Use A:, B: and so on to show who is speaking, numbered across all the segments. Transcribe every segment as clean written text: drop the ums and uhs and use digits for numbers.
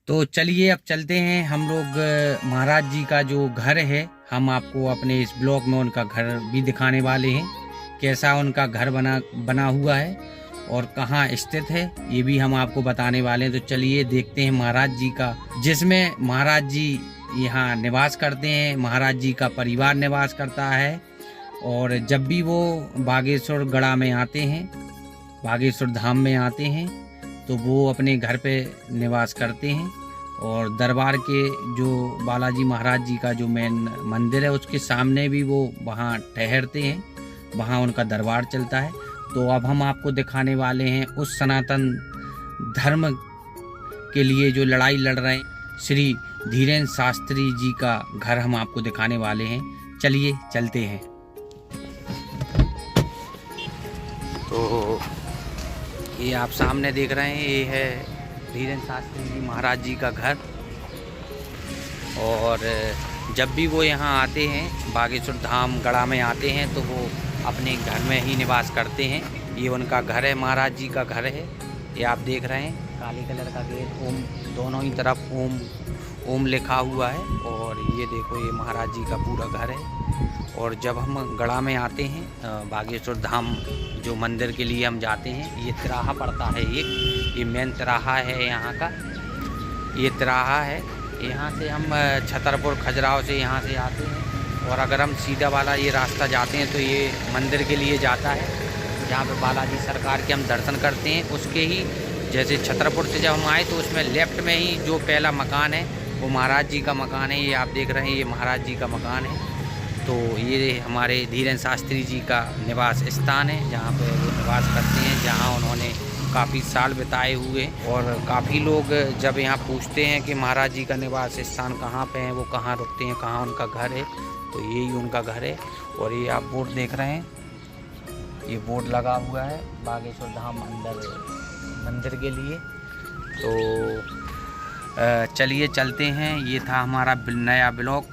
A: तो चलिए अब चलते हैं हम लोग महाराज जी का जो घर है, हम आपको अपने इस ब्लॉग में उनका घर भी दिखाने वाले हैं। कैसा उनका घर बना हुआ है और कहाँ स्थित है ये भी हम आपको बताने वाले हैं। तो चलिए देखते हैं महाराज जी का, जिसमें महाराज जी यहाँ निवास करते हैं, महाराज जी का परिवार निवास करता है। और जब भी वो बागेश्वर गढ़ा में आते हैं, बागेश्वर धाम में आते हैं, तो वो अपने घर पे निवास करते हैं। और दरबार के जो बालाजी महाराज जी का जो मेन मंदिर है उसके सामने भी वो वहाँ ठहरते हैं, वहाँ उनका दरबार चलता है। तो अब हम आपको दिखाने वाले हैं उस सनातन धर्म के लिए जो लड़ाई लड़ रहे हैं श्री धीरेन्द्र शास्त्री जी का घर हम आपको दिखाने वाले हैं। चलिए चलते हैं। तो ये आप सामने देख रहे हैं, ये है धीरेन्द्र शास्त्री जी महाराज जी का घर। और जब भी वो यहाँ आते हैं, बागेश्वर धाम गढ़ा में आते हैं, तो वो अपने घर में ही निवास करते हैं। ये उनका घर है, महाराज जी का घर है। ये आप देख रहे हैं, काले कलर का गेट, ओम दोनों ही तरफ ओम लिखा हुआ है। और ये देखो, ये महाराज जी का पूरा घर है। और जब हम गढ़ा में आते हैं, बागेश्वर धाम जो मंदिर के लिए हम जाते हैं, ये तिराहा पड़ता है, ये मेन तिराहा है यहाँ का। ये तिराहा है, यहाँ से हम छतरपुर खजुराहो से यहाँ से आते हैं। और अगर हम सीधा वाला ये रास्ता जाते हैं तो ये मंदिर के लिए जाता है, जहाँ पे बालाजी सरकार के हम दर्शन करते हैं। उसके ही जैसे छतरपुर से जब हम आए तो उसमें लेफ्ट में ही जो पहला मकान है वो महाराज जी का मकान है। ये आप देख रहे हैं, ये महाराज जी का मकान है। तो ये हमारे धीरेन्द्र शास्त्री जी का निवास स्थान है, जहाँ पे वो निवास करते हैं, जहाँ उन्होंने काफ़ी साल बिताए हुए। और काफ़ी लोग जब यहाँ पूछते हैं कि महाराज जी का निवास स्थान कहाँ पे है, वो कहाँ रुकते हैं, कहाँ उनका घर है, तो यही उनका घर है। और ये आप बोर्ड देख रहे हैं, ये बोर्ड लगा हुआ है बागेश्वर धाम मंदिर के लिए। तो चलिए चलते हैं। ये था हमारा नया ब्लॉग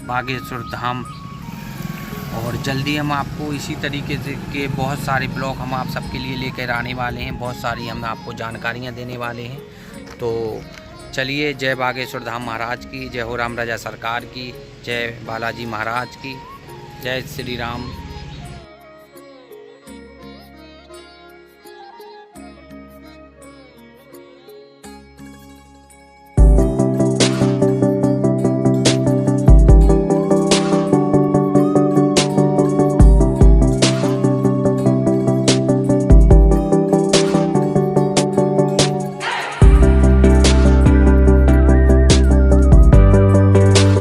A: बागेश्वर धाम। और जल्दी हम आपको इसी तरीके से के बहुत सारे ब्लॉग हम आप सबके लिए लेकर आने वाले हैं, बहुत सारी हम आपको जानकारियां देने वाले हैं। तो चलिए, जय बागेश्वर धाम महाराज की, जय हो राम राजा सरकार की, जय बालाजी महाराज की, जय श्री राम।